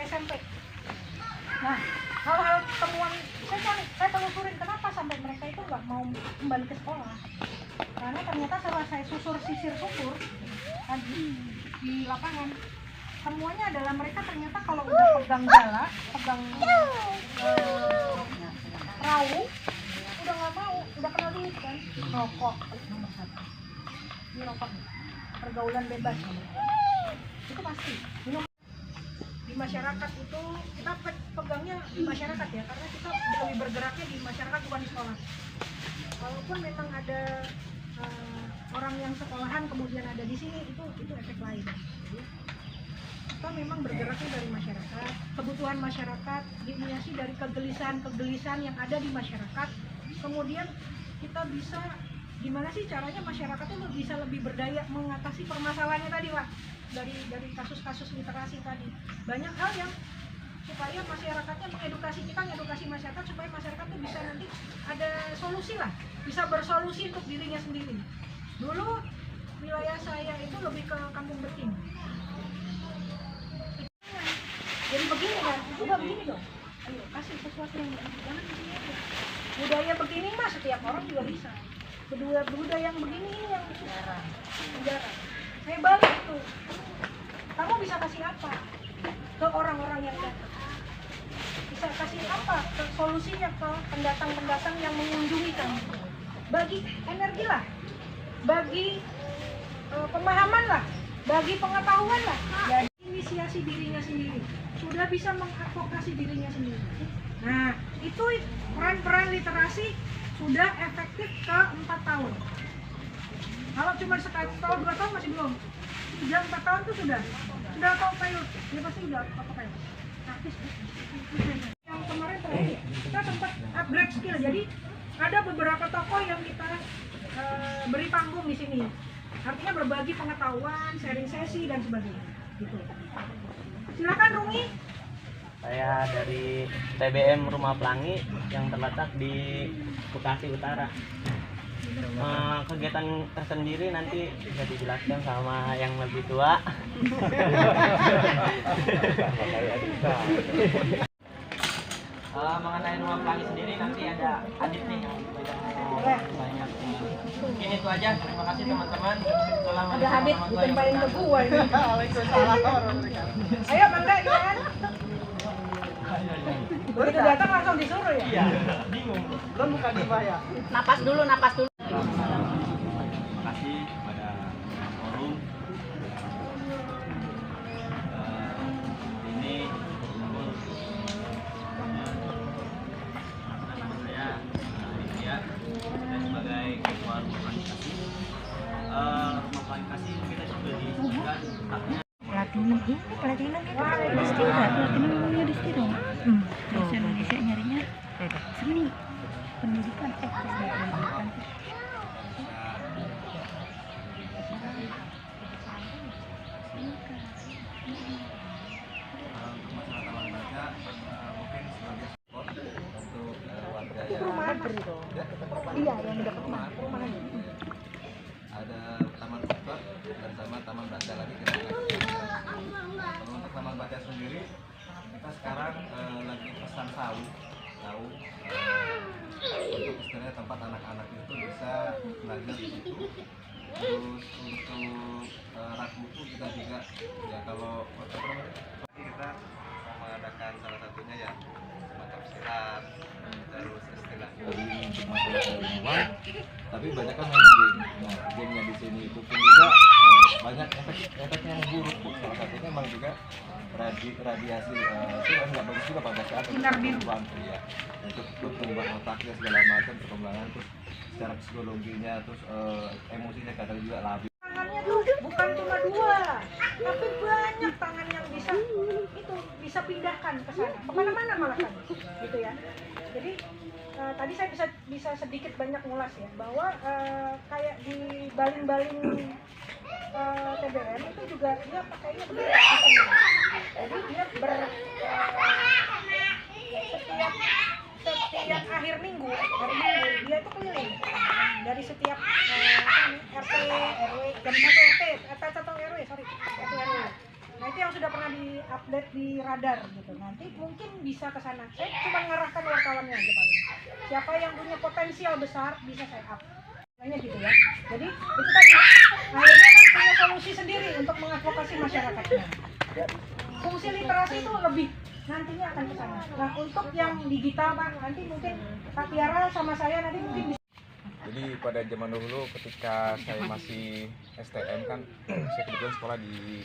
SMP. Nah, hal-hal temuan saya telusurin kenapa sampai mereka itu nggak mau kembali ke sekolah. Karena ternyata setelah saya sisir syukur tadi di lapangan, semuanya adalah mereka ternyata kalau udah pegang jala, pegang perahu, udah nggak mau, udah kena duit kan, rokok nomor 1. Ini rokok, pergaulan bebas, itu pasti. Di masyarakat itu kita pegangnya di masyarakat ya, karena kita lebih bergeraknya di masyarakat bukan di sekolah. Walaupun memang ada orang yang sekolahan kemudian ada di sini, itu efek lain. Jadi, kita memang bergeraknya dari masyarakat, kebutuhan masyarakat dihiasi dari kegelisahan yang ada di masyarakat. Kemudian kita bisa gimana sih caranya masyarakatnya bisa lebih berdaya mengatasi permasalahannya tadi, Pak. Dari kasus-kasus literasi tadi. Banyak hal yang supaya masyarakatnya mengedukasi masyarakat supaya masyarakat itu bisa nanti ada solusi lah, bisa bersolusi untuk dirinya sendiri. Dulu wilayah saya itu lebih ke Kampung Beting. Jadi begini kan, udah begini dong. Ayo kasih sesuatu yang jangan begini aja. Budaya begini mah setiap orang juga bisa. Budaya yang begini ini yang jarang. Saya balik tuh. Kamu bisa kasih apa ke orang-orang yang datang? Bisa kasih apa ke solusinya ke pendatang-pendatang yang mengunjungi kamu? Bagi energi lah, bagi pemahaman lah, bagi pengetahuan lah. Jadi inisiasi dirinya sendiri, sudah bisa mengadvokasi dirinya sendiri. Nah, itu peran-peran literasi sudah efektif ke 4 tahun. Kalau cuma sekali tahun 2 tahun masih belum. 3-4 tahun tuh sudah tahu payung. Dia pasti udah apa payung. Praktis. Yang kemarin terakhir kita sempat upgrade skill. Jadi ada beberapa tokoh yang kita beri panggung di sini. Artinya berbagi pengetahuan, sharing sesi dan sebagainya. Gitu. Silakan Rumi. Saya dari TBM Rumah Pelangi yang terletak di Bekasi Utara. Kegiatan tersendiri nanti bisa dijelaskan sama yang lebih tua. Mengenai Rumah Pelangi sendiri nanti ada Adit nih yang banyak. Mungkin itu aja. Terima kasih teman-teman. Ada Adit ditempahin ke gua ini. Ayo Bangga gimana? Begitu datang langsung disuruh ya? Iya, bingung. Belum bukan dibayar. Napas dulu. Terima kasih kepada forum ini. Nama saya India, saya sebagai ketua rumah planifikasi. Rumah planifikasi kita juga disebutkan letaknya Platinum itu Disti nggak? Platinum namanya Disti dong. Bahasa Indonesia nyarinya seni, pendidikan, pendidikan. Iya, yang dekat perumahan. Ada taman kota dan sama taman baca lagi kita. Kalau untuk taman baca sendiri kita sekarang lagi pesan tahu untuk istilahnya tempat anak-anak itu bisa belajar di situ. Terus untuk rak buku kita juga ya kalau kita mengadakan salah satunya ya semacam silat, terus istilah untuk masalah ilmuwan, tapi banyak kan main game. Nah, gamenya di sini itu pun juga banyak efeknya yang buruk. Salah satunya memang juga radiasi itu nggak bagus juga pada saat pertumbuhan ya, untuk pertumbuhan otaknya segala macam, perkembangan terus secara psikologinya, terus emosinya kadang juga labil. Tangannya tuh bukan cuma 2, tapi banyak tangan yang bisa pindahkan ke sana, kemana-mana malah kan, gitu ya. Jadi tadi saya bisa sedikit banyak ngulas ya, bahwa kayak di baling-baling TBM itu juga dia pakainya begini. Jadi dia setiap akhir minggu dia itu keliling dari setiap RT, RW, jam 1 RT, RT atau RW, RT RW. Nah itu yang sudah pernah di-update di radar gitu. Nanti mungkin bisa ke sana. Saya cuma ngarahkan wartawannya aja Pak. Siapa yang punya potensial besar bisa saya up. Kayaknya gitu ya. Jadi itu tadi akhirnya kan punya solusi sendiri untuk mengadvokasi masyarakatnya. Fungsi literasi itu lebih nantinya akan ke sana. Nah untuk yang digital Pak, nanti mungkin Pak Tiara sama saya nanti mungkin bisa. Jadi pada zaman dulu ketika saya masih STM kan, saya kebetulan sekolah di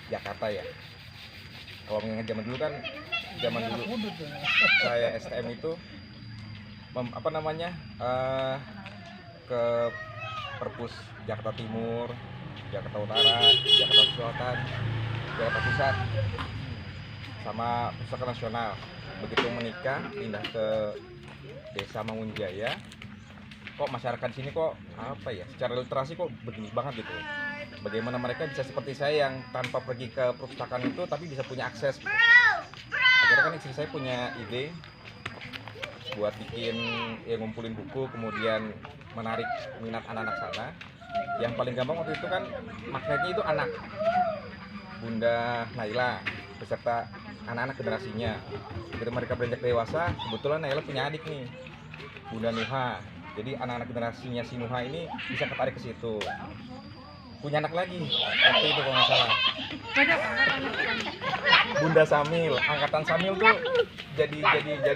Jakarta ya. Kalau mengingat zaman dulu kan, zaman dulu saya STM itu ke Perpus Jakarta Timur, Jakarta Utara, Jakarta Selatan, Jakarta Pusat, sama Pusaka Nasional. Begitu menikah, pindah ke Desa Mangunjaya. Kok masyarakat sini kok apa ya? Secara literasi kok begini banget gitu. Bagaimana mereka bisa seperti saya yang tanpa pergi ke perpustakaan itu tapi bisa punya akses. Akhirnya kan istri saya punya ide buat bikin ngumpulin buku, kemudian menarik minat anak-anak sana. Yang paling gampang waktu itu kan magnetnya itu anak, Bunda Naila beserta anak-anak generasinya. Ketika mereka beranjak dewasa, kebetulan Naila punya adik nih, Bunda Nuha. Jadi anak-anak generasinya si Nuha ini bisa ketarik ke situ. Punya anak lagi waktu itu kalau nggak salah, Bunda Samil, angkatan Samil tuh jadi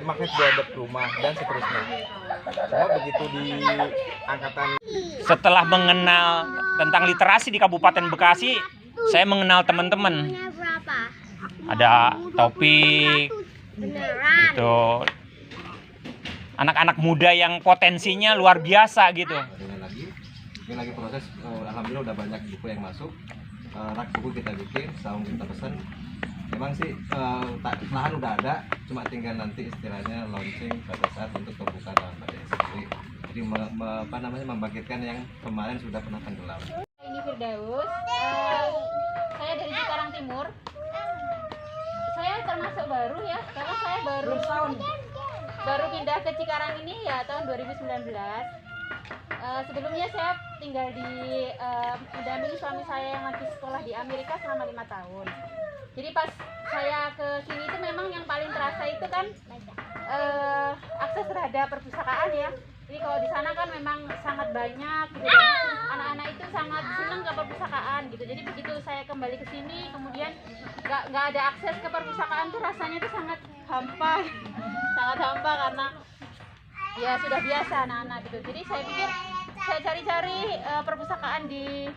magnet buat rumah dan seterusnya. Cuma begitu di angkatan, Setelah mengenal tentang literasi di Kabupaten Bekasi, saya mengenal teman-teman. Ada Taufik, itu anak-anak muda yang potensinya luar biasa gitu. ini lagi proses. Alhamdulillah udah banyak buku yang masuk. Rak buku kita bikin, saung kita pesan. Memang sih lahan udah ada, cuma tinggal nanti istilahnya launching pada saat untuk pembukaan lahan sendiri. Jadi membangkitkan yang kemarin sudah pernah tenggelam. Ini Firdaus, saya dari Cikarang Timur. Saya termasuk baru ya, karena saya baru pindah ke Cikarang ini ya tahun 2019. Sebelumnya saya tinggal di mendampingi suami saya yang lagi sekolah di Amerika selama 5 tahun. Jadi pas saya ke sini itu memang yang paling terasa itu kan akses terhadap perpustakaan ya. Jadi kalau di sana kan memang sangat banyak gitu, anak-anak itu sangat senang ke perpustakaan gitu. Jadi begitu saya kembali ke sini, kemudian nggak ada akses ke perpustakaan tuh rasanya tuh sangat hampa, sangat hampa karena ya sudah biasa anak-anak gitu. Jadi saya pikir saya cari-cari perpustakaan di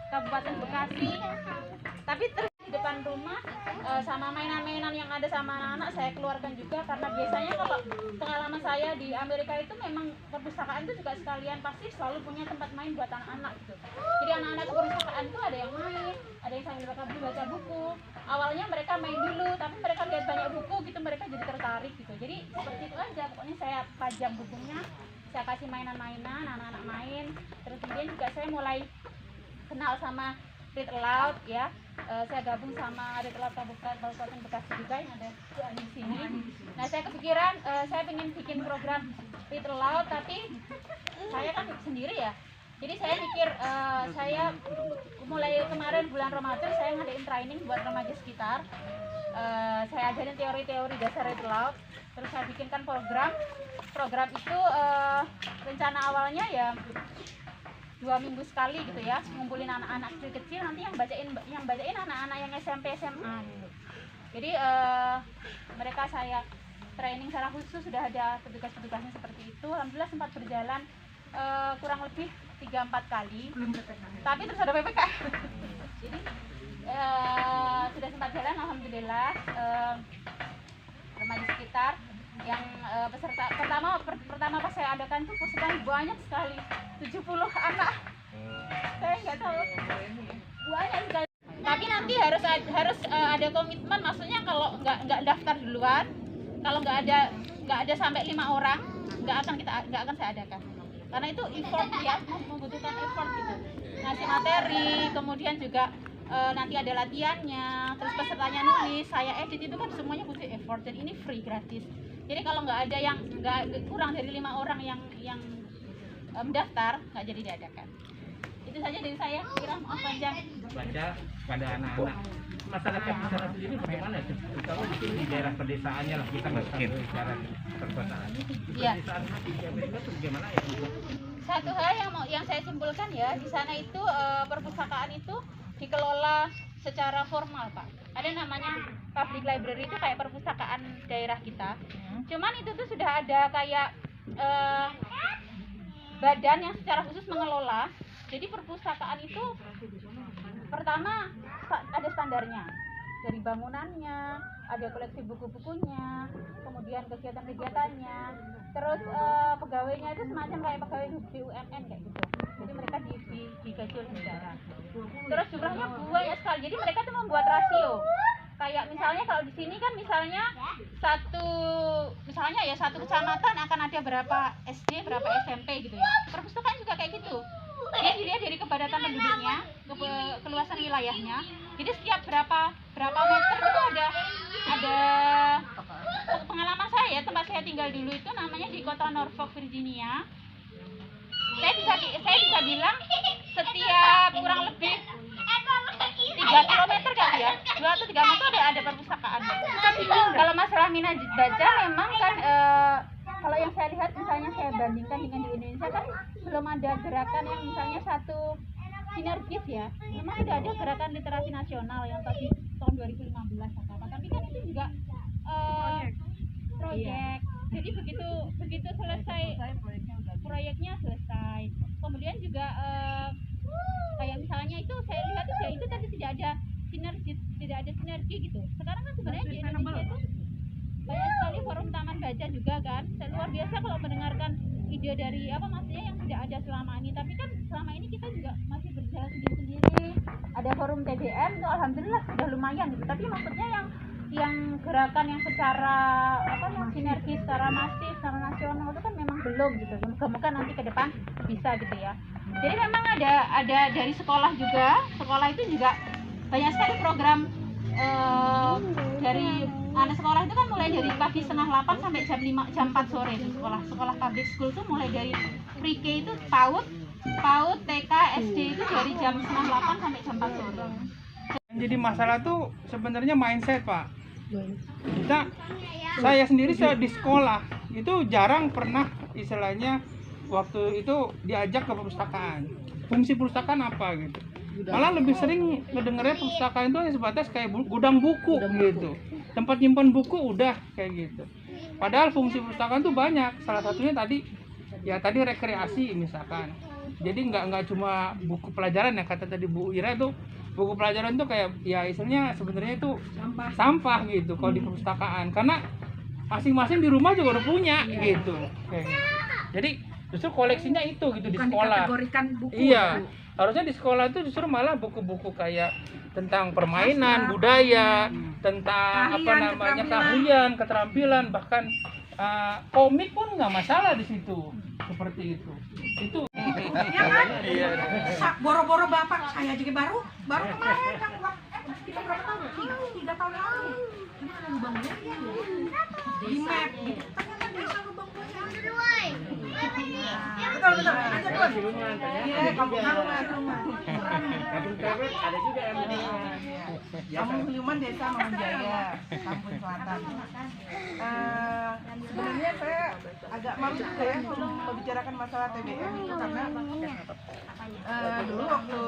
Kabupaten Bekasi, tapi di depan rumah sama mainan-mainan yang ada sama anak-anak saya keluarkan juga, karena biasanya kalau pengalaman saya di Amerika itu memang perpustakaan itu juga sekalian pasti selalu punya tempat main buat anak-anak gitu. Jadi anak-anak ke perpustakaan itu ada yang main, ada yang sambil baca buku. Awalnya mereka main dulu, tapi mereka lihat banyak buku gitu, mereka jadi tertarik gitu. Jadi seperti itu aja, pokoknya saya pajang bukunya, saya kasih mainan-mainan, anak-anak main. Terus kemudian juga saya mulai kenal sama Read Aloud ya. Saya gabung sama Read Aloud Kabupaten Bekasi juga yang ada di sini. Nah saya kepikiran saya ingin bikin program Read Aloud, tapi saya kan sendiri ya. Jadi saya pikir saya mulai kemarin bulan Ramadan saya ngadain training buat remaja sekitar. Saya ajarin teori-teori dasar Read Aloud. Terus saya bikinkan program itu rencana awalnya ya 2 minggu sekali gitu ya, ngumpulin anak-anak kecil nanti yang bacain anak-anak yang SMP SMA gitu. Jadi mereka saya training secara khusus, sudah ada petugas-petugasnya seperti itu. Alhamdulillah sempat berjalan kurang lebih 3-4 kali, tapi terus ada PPKM. Jadi sudah sempat jalan alhamdulillah. Remaja sekitar yang peserta pertama pas saya adakan tuh pesertanya banyak sekali, 70 anak. Saya nggak tahu, banyak sekali. Tapi nanti harus ada komitmen, maksudnya kalau nggak daftar duluan, kalau nggak ada sampai 5 orang nggak akan saya adakan, karena itu effort ya, membutuhkan effort gitu, ngasih materi, kemudian juga nanti ada latihannya, terus pesertanya nulis, saya edit, itu kan semuanya butuh effort, dan ini free, gratis. Jadi kalau nggak ada yang kurang dari 5 orang yang mendaftar, nggak jadi diadakan. Jadi Itu saja dari saya. Kira maaf panjang. Baca pada anak-anak masyarakat di sana sendiri bagaimana? Kalau di sini di daerah pedesaannya lah kita nggak tahu secara perkotaan. Iya. Pedesaan di Amerika itu bagaimana ya? Satu hal yang saya simpulkan ya, di sana itu perpustakaan itu dikelola secara formal, Pak. Ada namanya public library, itu kayak perpustakaan daerah kita. Cuman itu tuh sudah ada kayak badan yang secara khusus mengelola. Jadi perpustakaan itu pertama ada standarnya, dari bangunannya, ada koleksi buku-bukunya, kemudian kegiatan-kegiatannya, terus pegawainya itu semacam kayak pegawai BUMN kayak gitu. Jadi mereka digaji oleh negara. Terus jumlahnya banyak sekali. Jadi mereka tuh membuat rasio. Kayak misalnya kalau di sini kan misalnya satu kecamatan akan ada berapa SD, berapa SMP gitu ya. Perpustakaan juga kayak gitu. Dia dilihat dari kepadatan penduduknya, keluasan wilayahnya. Jadi setiap berapa meter itu ada pengalaman saya, tempat saya tinggal dulu itu namanya di kota Norfolk, Virginia. Saya bisa bilang setiap kurang lebih 3 kilometer kali ya, 2 atau 3 meter ada perpustakaan. Kalau masalah minat baca memang kan kalau yang saya lihat misalnya saya bandingkan dengan di Indonesia kan belum ada gerakan yang misalnya satu sinergis ya. Memang sudah ada gerakan literasi nasional yang tadi tahun 2015 apa, tapi kan itu juga proyek. Jadi begitu selesai proyeknya selesai, kemudian juga kayak misalnya itu saya lihat itu tadi tidak ada sinergi gitu. Sekarang kan sebenarnya di Indonesia itu banyak sekali forum taman baca juga kan. Luar biasa kalau mendengarkan ide dari maksudnya yang tidak ada selama ini. Tapi kan selama ini kita juga masih berjalan sendiri-sendiri. Ada forum TBM tuh alhamdulillah sudah lumayan gitu. Tapi maksudnya yang gerakan yang secara sinergi, secara masif, secara nasional itu kan memang belum gitu. Semoga nanti ke depan bisa gitu ya. Jadi memang ada dari sekolah juga. Sekolah itu juga banyak sekali program dari anak sekolah itu kan mulai dari pagi 7:30 sampai jam 4 sore itu sekolah public school tuh mulai dari pre-K itu PAUD, TK, SD itu dari jam 7:30 sampai jam 4 sore. Jadi masalah tuh sebenarnya mindset, Pak. Saya sendiri di sekolah itu jarang pernah istilahnya waktu itu diajak ke perpustakaan. Fungsi perpustakaan apa gitu. Malah lebih sering ngedengernya perpustakaan itu hanya sebatas kayak gudang buku gitu. Tempat nyimpan buku udah kayak gitu. Padahal fungsi perpustakaan tuh banyak. Salah satunya tadi rekreasi misalkan. Jadi nggak cuma buku pelajaran ya, kata tadi Bu Ira itu buku pelajaran tuh kayak ya istilahnya sebenarnya itu sampah gitu kalau di perpustakaan, karena masing-masing di rumah juga udah punya gitu. Kayak gitu. Jadi justru koleksinya itu gitu di sekolah. Dikategorikan buku. Iya. Harusnya di sekolah itu justru malah buku-buku kayak tentang permainan, budaya, tentang keahlian, keterampilan, bahkan komik pun nggak masalah di situ. Seperti itu. Itu. Ya kan? Boro-boro bapak saya juga baru kemarin kan kita berapa tahun? 3 tahun lalu. Ini ada lubang buaya ya. Di map gitu. Ternyata desa lubang buaya. Betul. Aja Bun. Iya, kampung Halaman. Kampung Tewet ada juga yang Kampung Hiliman Desa Mangunjaya, Kampung Selatan. Sebenarnya saya agak malu juga ya membicarakan masalah TBM itu karena dulu waktu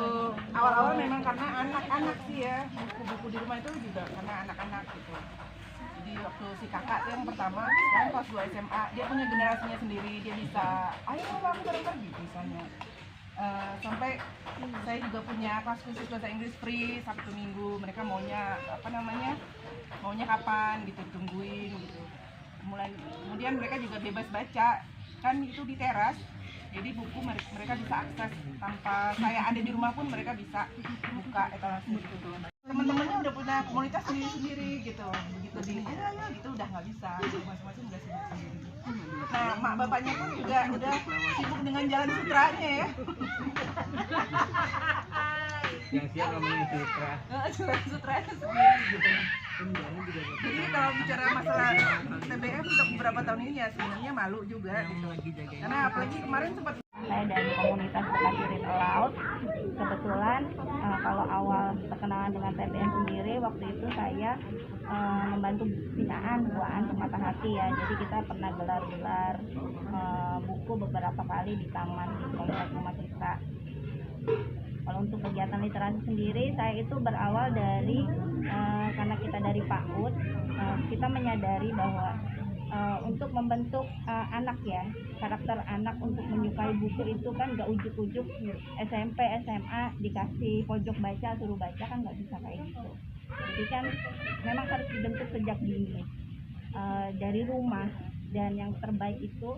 awal-awal memang karena anak-anak sih ya, buku-buku di rumah itu juga karena anak-anak gitu. Jadi waktu si kakak yang pertama, sekarang kelas 2 SMA, dia punya generasinya sendiri, dia bisa, ayo aku bareng pergi misalnya. Sampai saya juga punya kelas khusus bahasa Inggris free Sabtu Minggu, mereka maunya kapan gitu, tungguin gitu. Kemudian mereka juga bebas baca, kan itu di teras, jadi buku mereka bisa akses tanpa saya ada di rumah pun mereka bisa buka etalase gitu. Teman-temannya udah punya komunitas sendiri-sendiri gitu, begitu gitu udah nggak bisa, masing-masing udah sibuk sendiri. Nah, mak bapaknya pun juga udah sibuk dengan jalan sutranya ya. yang siap ngomongin sutra. Jalan sutranya sendiri gitu. Jadi kalau bicara masalah TBM untuk beberapa tahun ini ya sebenarnya malu juga gitu. Karena apalagi kemarin sempat Saya dari komunitas Bekasi Read Aloud. Kebetulan kalau awal perkenalan dengan TBM sendiri, waktu itu saya membantu binaan buaan Permata Hati ya. Jadi kita pernah gelar-gelar buku beberapa kali di taman di kompleks rumah kita. Kalau untuk kegiatan literasi sendiri, saya itu berawal dari karena kita dari PAUD, kita menyadari bahwa untuk membentuk anak ya, karakter anak untuk menyukai buku itu kan gak ujuk-ujuk SMP, SMA dikasih pojok baca, suruh baca, kan gak bisa kayak gitu. Jadi kan memang harus dibentuk sejak dini dari rumah, dan yang terbaik itu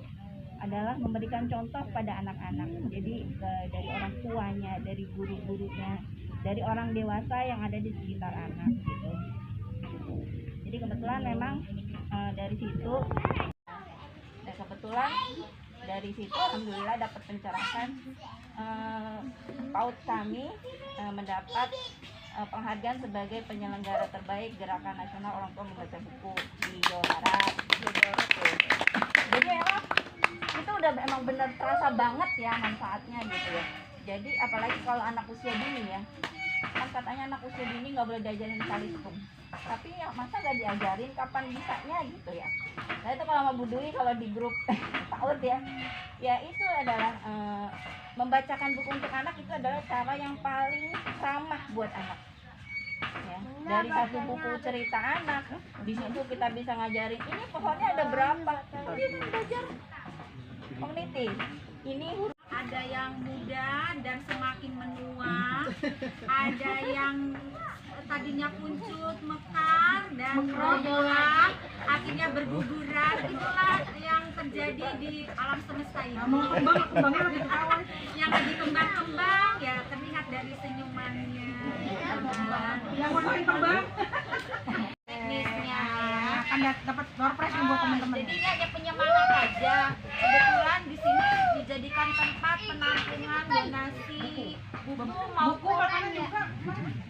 adalah memberikan contoh pada anak-anak. Jadi dari orang tuanya, dari guru-gurunya, dari orang dewasa yang ada di sekitar anak gitu. Jadi kebetulan memang dari situ, dan kebetulan dari situ alhamdulillah dapat pencerahan. PAUD kami mendapat penghargaan sebagai penyelenggara terbaik Gerakan Nasional Orang Tua Membaca Buku di Jawa Barat. Jadi memang itu udah emang bener terasa banget ya manfaatnya gitu ya. Jadi apalagi kalau anak usia dini ya, kan katanya anak usia dini nggak boleh diajarin kalitung, tapi ya masa nggak diajarin, kapan bisanya gitu ya. Nah itu kalau sama Bu Dwi, kalau di grup PAUD ya itu adalah membacakan buku untuk anak itu adalah cara yang paling ramah buat anak ya. Dari satu buku cerita anak, di situ kita bisa ngajarin ini pohonnya ada berapa, ini belajar community. Ini Ada yang muda dan semakin menua, ada yang tadinya kuncut, mekar dan berolah, akhirnya berguguran. Itulah yang terjadi di alam semesta ini. Yang lagi kembang-kembang ya terlihat dari senyumannya. Yang mau kembang teknisnya akan dapat door prize buat teman-teman. Jadi ini hanya penyemangat aja. Kebetulan di sini dijadikan tempat penampungan donasi buku maupun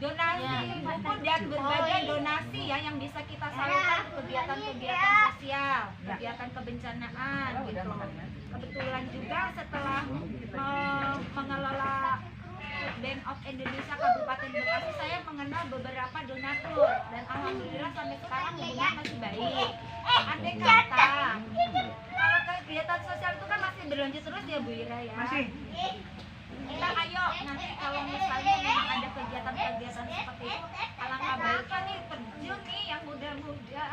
donasi buku dan berbagai donasi ya yang bisa kita salurkan ke kegiatan-kegiatan sosial, kegiatan kebencanaan gitu. Kebetulan juga setelah mengelola Bank of Indonesia Kabupaten Bekasi, saya mengenal beberapa donatur dan alhamdulillah sampai sekarang hubungan masih baik. Andai kata kalau kegiatan sosial itu kan masih berlanjut terus ya Bu Ira ya. Masih. Kita ayo nanti kalau misalnya memang ada kegiatan-kegiatan seperti itu, alangkah baiknya nih terjun nih yang muda-muda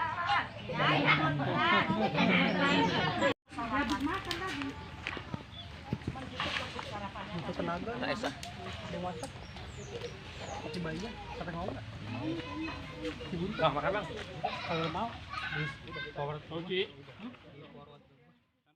ya, yang muda. Tenaga, Esa. Makan bang, kalau mau, power